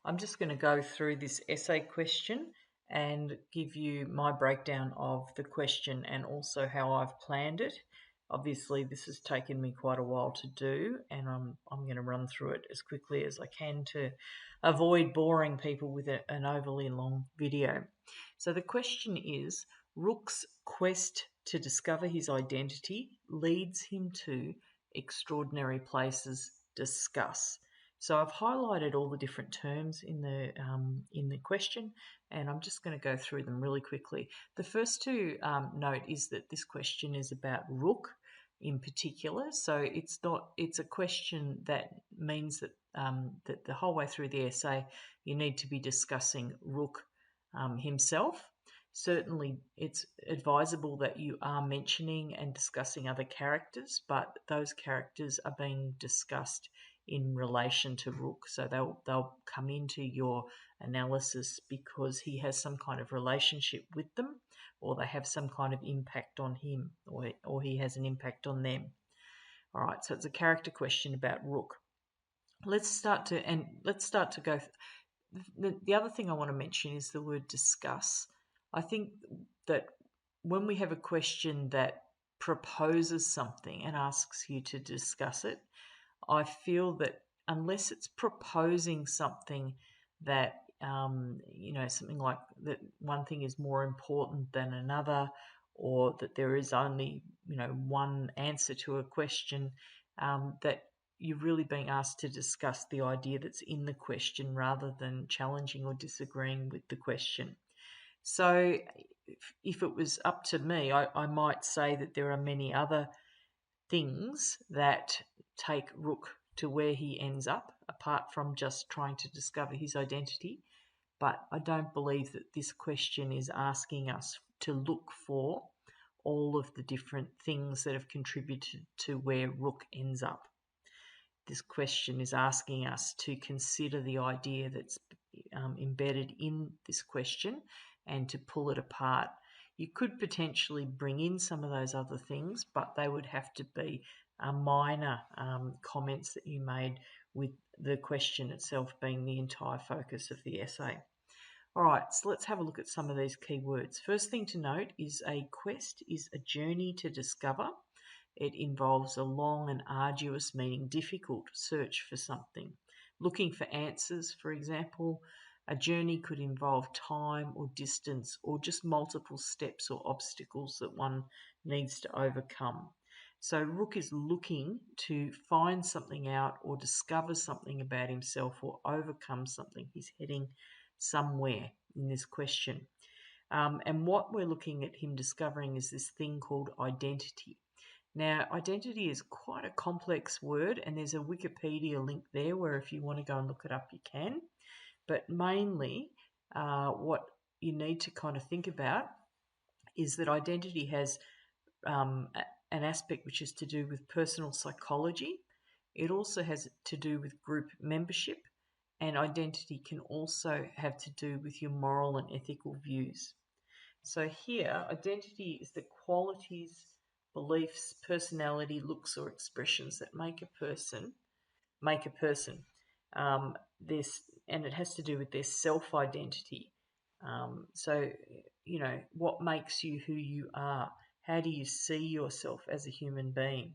I'm just going to go through this essay question and give you my breakdown of the question and also how I've planned it. Obviously, this has taken me quite a while to do, and I'm going to run through it as quickly as I can to avoid boring people with an overly long video. So the question is, Rooke's quest to discover his identity leads him to extraordinary places. Discuss. So I've highlighted all the different terms in the question, and I'm just going to go through them really quickly. The first to note is that this question is about Rooke in particular. So it's a question that means that that the whole way through the essay you need to be discussing Rooke himself. Certainly, it's advisable that you are mentioning and discussing other characters, but those characters are being discussed in relation to Rooke. So they'll come into your analysis because he has some kind of relationship with them, or they have some kind of impact on him, or he has an impact on them. All right, so it's a character question about Rooke. Let's start to go. The other thing I want to mention is the word discuss. I think that when we have a question that proposes something and asks you to discuss it, I feel that unless it's proposing something that, something like that one thing is more important than another, or that there is only, one answer to a question, that you're really being asked to discuss the idea that's in the question rather than challenging or disagreeing with the question. So if it was up to me, I might say that there are many other things that take Rooke to where he ends up, apart from just trying to discover his identity. But I don't believe that this question is asking us to look for all of the different things that have contributed to where Rooke ends up. This question is asking us to consider the idea that's embedded in this question and to pull it apart. You could potentially bring in some of those other things, but they would have to be minor comments that you made, with the question itself being the entire focus of the essay. All right, so let's have a look at some of these key words. First thing to note is a quest is a journey to discover. It involves a long and arduous, meaning difficult, search for something. Looking for answers, for example. A journey could involve time or distance or just multiple steps or obstacles that one needs to overcome. So Rooke is looking to find something out or discover something about himself or overcome something. He's heading somewhere in this question. And what we're looking at him discovering is this thing called identity. Now, identity is quite a complex word, and there's a Wikipedia link there where if you want to go and look it up, you can. But mainly, what you need to kind of think about is that identity has an aspect which is to do with personal psychology. It also has to do with group membership, and identity can also have to do with your moral and ethical views. So here, identity is the qualities, beliefs, personality, looks, or expressions that make a person. And it has to do with their self-identity. So, what makes you who you are? How do you see yourself as a human being?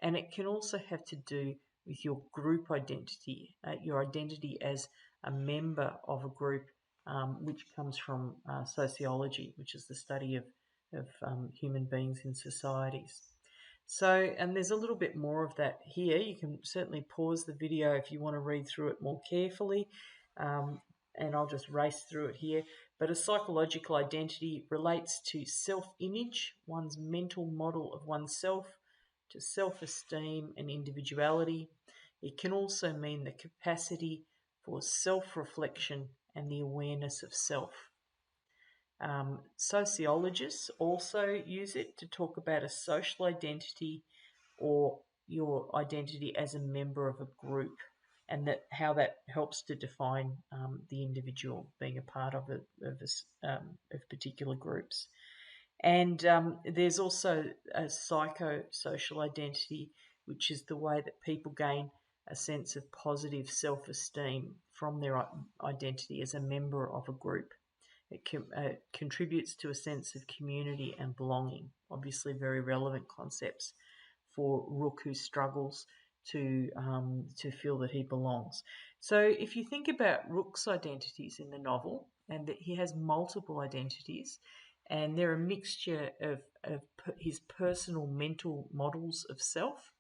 And it can also have to do with your group identity, your identity as a member of a group, which comes from sociology, which is the study of human beings in societies. So, and there's a little bit more of that here. You can certainly pause the video if you want to read through it more carefully, and I'll just race through it here. But a psychological identity relates to self-image, one's mental model of oneself, to self-esteem and individuality. It can also mean the capacity for self-reflection and the awareness of self. Sociologists also use it to talk about a social identity or your identity as a member of a group, and that how that helps to define the individual being a part of particular groups. And there's also a psychosocial identity, which is the way that people gain a sense of positive self-esteem from their identity as a member of a group. It contributes to a sense of community and belonging. Obviously, very relevant concepts for Rooke, who struggles to feel that he belongs. So, if you think about Rooke's identities in the novel, and that he has multiple identities, and they're a mixture of his personal mental models of self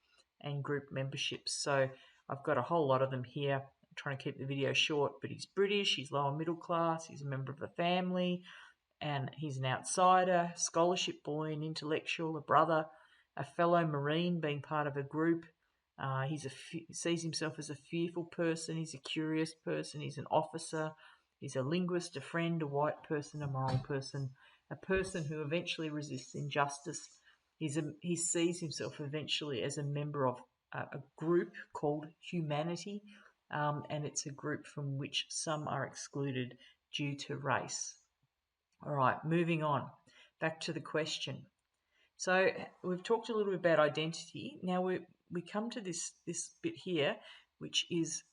and group memberships. So, I've got a whole lot of them here. I'm trying to keep the video short, but he's British, he's lower middle class, he's a member of a family, and he's an outsider, scholarship boy, an intellectual, a brother, a fellow Marine, being part of a group. He sees himself as a fearful person, he's a curious person, he's an officer, he's a linguist, a friend, a white person, a moral person, a person who eventually resists injustice. He sees himself eventually as a member of a group called humanity, and it's a group from which some are excluded due to race. All right, moving on. Back to the question. So we've talked a little bit about identity. Now we come to this bit here, which is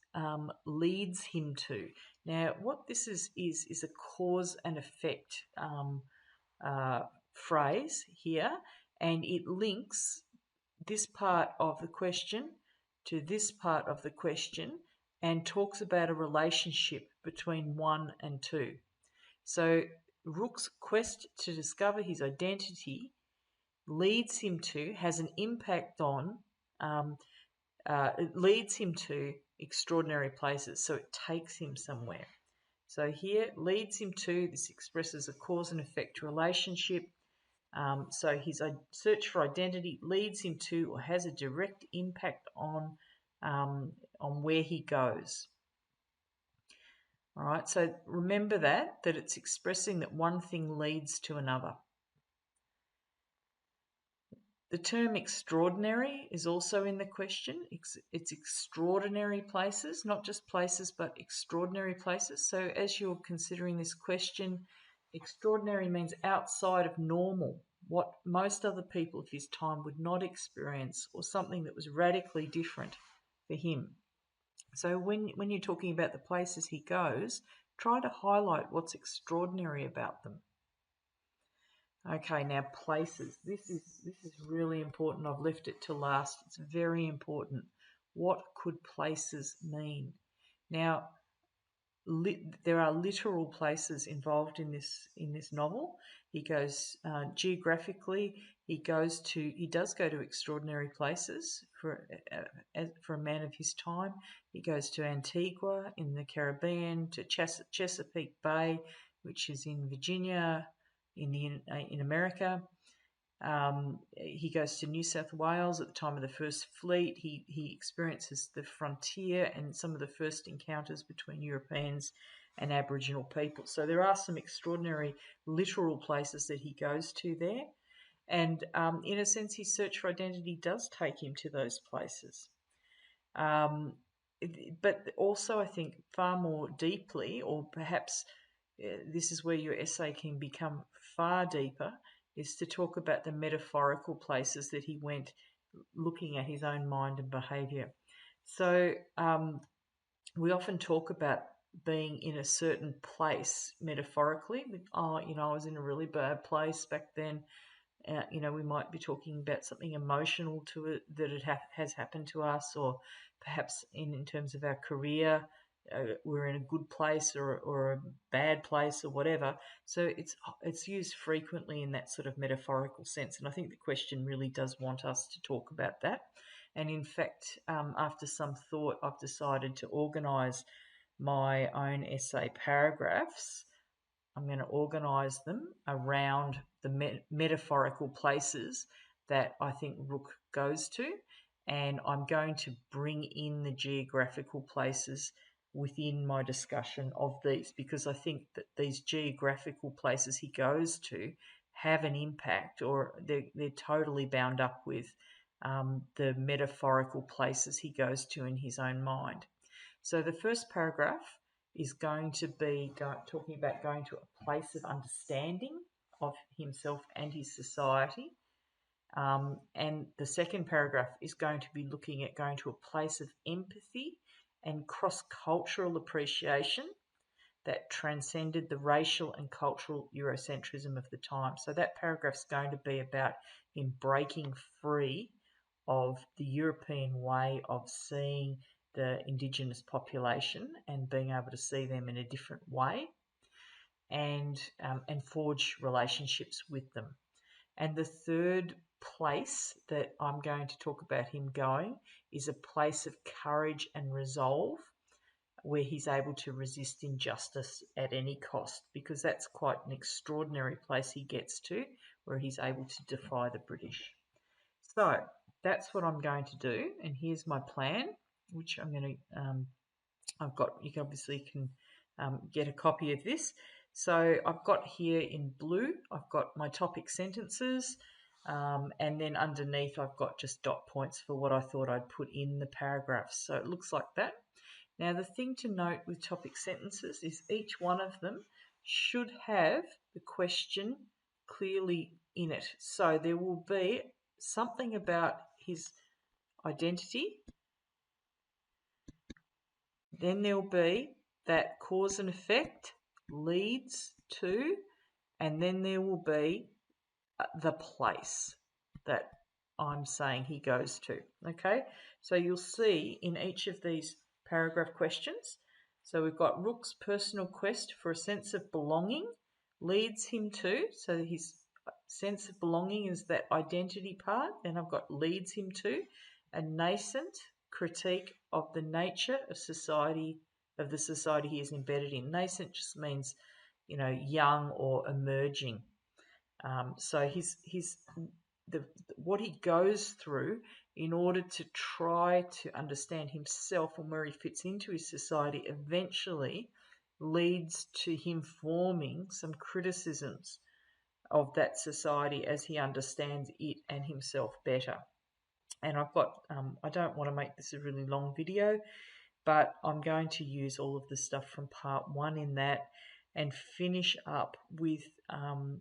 leads him to. Now, what this is a cause and effect phrase here, and it links this part of the question to this part of the question, and talks about a relationship between 1 and 2. So Rooke's quest to discover his identity leads him to, has an impact on, it leads him to extraordinary places. So it takes him somewhere. So here, leads him to, this expresses a cause and effect relationship. So his search for identity leads him to, or has a direct impact on where he goes. All right, so remember that it's expressing that one thing leads to another. The term extraordinary is also in the question. It's extraordinary places, not just places, but extraordinary places. So as you're considering this question, extraordinary means outside of normal, what most other people of his time would not experience, or something that was radically different for him. So when you're talking about the places he goes, try to highlight what's extraordinary about them. Okay, now places. This is really important. I've left it to last. It's very important. What could places mean? Now, there are literal places involved in this novel. He goes geographically. He does go to extraordinary places for a man of his time. He goes to Antigua in the Caribbean, to Chesapeake Bay, which is in Virginia, in America. He goes to New South Wales at the time of the first fleet. He experiences the frontier and some of the first encounters between Europeans and Aboriginal people. So there are some extraordinary literal places that he goes to there. And in a sense, his search for identity does take him to those places. But also, I think, far more deeply, or perhaps this is where your essay can become far deeper, is to talk about the metaphorical places that he went, looking at his own mind and behaviour. So we often talk about being in a certain place metaphorically. I was in a really bad place back then. We might be talking about something emotional to it that has happened to us, or perhaps in terms of our career, we're in a good place or a bad place or whatever. So it's used frequently in that sort of metaphorical sense, and I think the question really does want us to talk about that. And in fact, after some thought, I've decided to organise my own essay paragraphs. I'm going to organise them around the metaphorical places that I think Rooke goes to, and I'm going to bring in the geographical places within my discussion of these, because I think that these geographical places he goes to have an impact, or they're totally bound up with the metaphorical places he goes to in his own mind. So the first paragraph is going to be talking about going to a place of understanding of himself and his society. And the second paragraph is going to be looking at going to a place of empathy and cross-cultural appreciation that transcended the racial and cultural Eurocentrism of the time. So that paragraph's going to be about him breaking free of the European way of seeing the Indigenous population and being able to see them in a different way, and forge relationships with them. And the third place that I'm going to talk about him going is a place of courage and resolve, where he's able to resist injustice at any cost, because that's quite an extraordinary place he gets to, where he's able to defy the British. So that's what I'm going to do, and here's my plan, which I'm going to, I've got, you can obviously get a copy of this. So I've got here in blue, I've got my topic sentences, and then underneath I've got just dot points for what I thought I'd put in the paragraphs. So it looks like that. Now, the thing to note with topic sentences is each one of them should have the question clearly in it. So there will be something about his identity, then there'll be that cause and effect leads to, and then there will be the place that I'm saying he goes to. Okay, so you'll see in each of these paragraph questions, so we've got Rooke's personal quest for a sense of belonging leads him to, so his sense of belonging is that identity part. Then I've got leads him to a nascent critique of the nature of society, of the society he is embedded in. Nascent just means, young or emerging. So what he goes through in order to try to understand himself and where he fits into his society eventually leads to him forming some criticisms of that society as he understands it and himself better. And I've got, I don't want to make this a really long video, but I'm going to use all of the stuff from part 1 in that and finish up with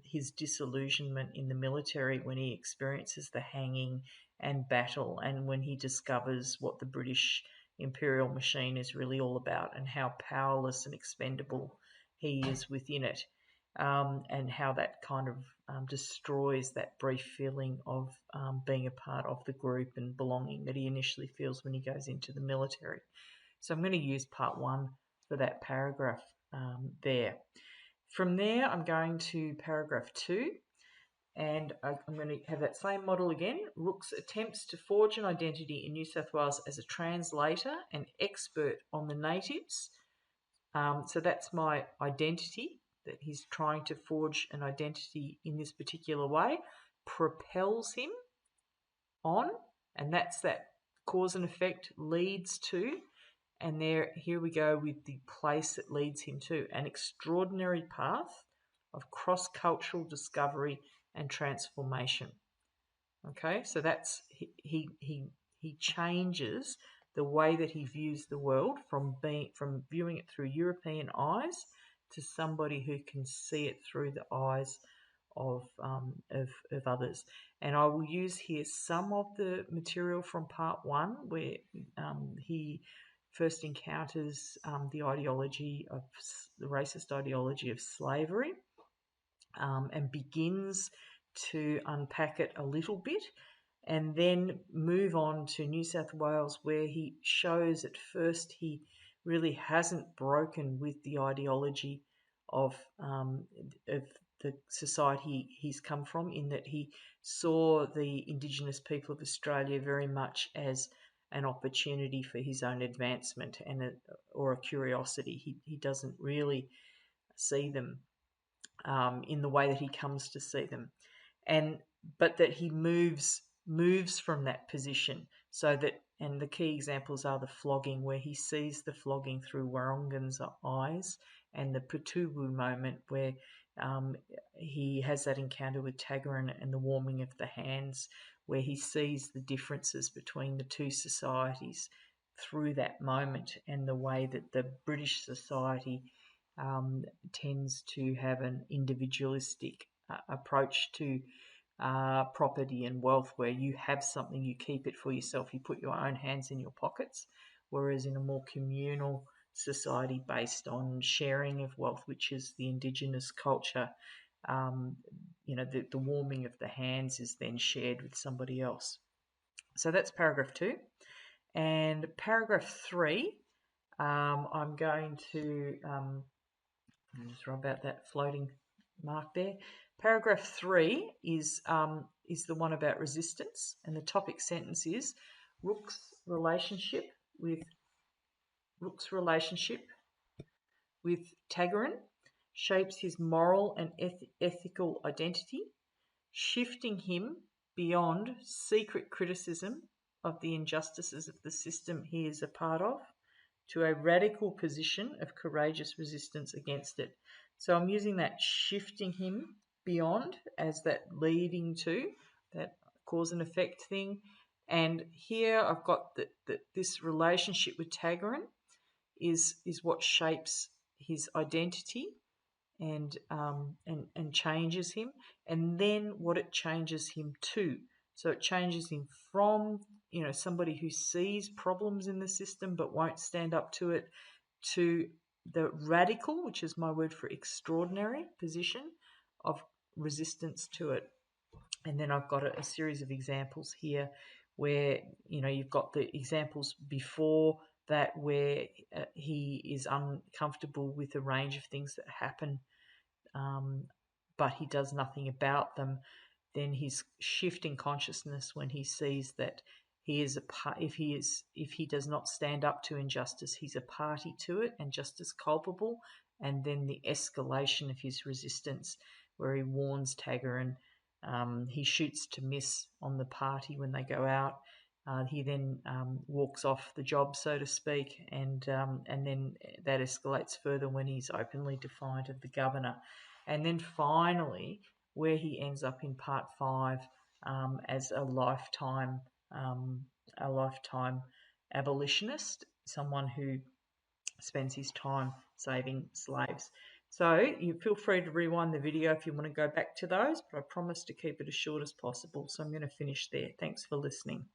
his disillusionment in the military when he experiences the hanging and battle, and when he discovers what the British imperial machine is really all about and how powerless and expendable he is within it, and how that kind of destroys that brief feeling of being a part of the group and belonging that he initially feels when he goes into the military. So I'm going to use part 1 for that paragraph there. From there, I'm going to paragraph 2, and I'm going to have that same model again. Rooke's attempts to forge an identity in New South Wales as a translator and expert on the natives. So that's my identity, that he's trying to forge an identity in this particular way, propels him on, and that's that cause and effect leads to. And here we go with the place that leads him to, an extraordinary path of cross-cultural discovery and transformation. Okay, so that's he changes the way that he views the world from viewing it through European eyes to somebody who can see it through the eyes of others. And I will use here some of the material from part 1 where he first encounters the racist ideology of slavery, and begins to unpack it a little bit, and then move on to New South Wales, where he shows at first he really hasn't broken with the ideology of the society he's come from, in that he saw the Indigenous people of Australia very much as an opportunity for his own advancement or a curiosity. He doesn't really see them in the way that he comes to see them, but that he moves from that position, so that, and the key examples are the flogging, where he sees the flogging through Warongans' eyes, and the Putubu moment where he has that encounter with Tagarin and the warming of the hands, where he sees the differences between the two societies through that moment, and the way that the British society tends to have an individualistic approach to property and wealth, where you have something, you keep it for yourself, you put your own hands in your pockets, whereas in a more communal society based on sharing of wealth, which is the Indigenous culture, the warming of the hands is then shared with somebody else. So that's paragraph 2. And paragraph 3, I'm going to just rub out that floating mark there. Paragraph 3 is the one about resistance, and the topic sentence is Rooke's relationship with Tagarin shapes his moral and ethical identity, shifting him beyond secret criticism of the injustices of the system he is a part of to a radical position of courageous resistance against it. So I'm using that shifting him beyond as that leading to, that cause and effect thing. And here I've got this relationship with Tagarin is what shapes his identity and changes him, and then what it changes him to. So it changes him from somebody who sees problems in the system but won't stand up to it, to the radical, which is my word for extraordinary, position of resistance to it. And then I've got a series of examples here where you've got the examples before that where he is uncomfortable with a range of things that happen, but he does nothing about them. Then he's shifting consciousness when he sees that he is if he does not stand up to injustice, he's a party to it and just as culpable. And then the escalation of his resistance, where he warns Tagarin, he shoots to miss on the party when they go out. He then walks off the job, so to speak, and then that escalates further when he's openly defiant of the governor. And then finally, where he ends up in part 5 as a lifetime abolitionist, someone who spends his time saving slaves. So you feel free to rewind the video if you want to go back to those, but I promise to keep it as short as possible. So I'm going to finish there. Thanks for listening.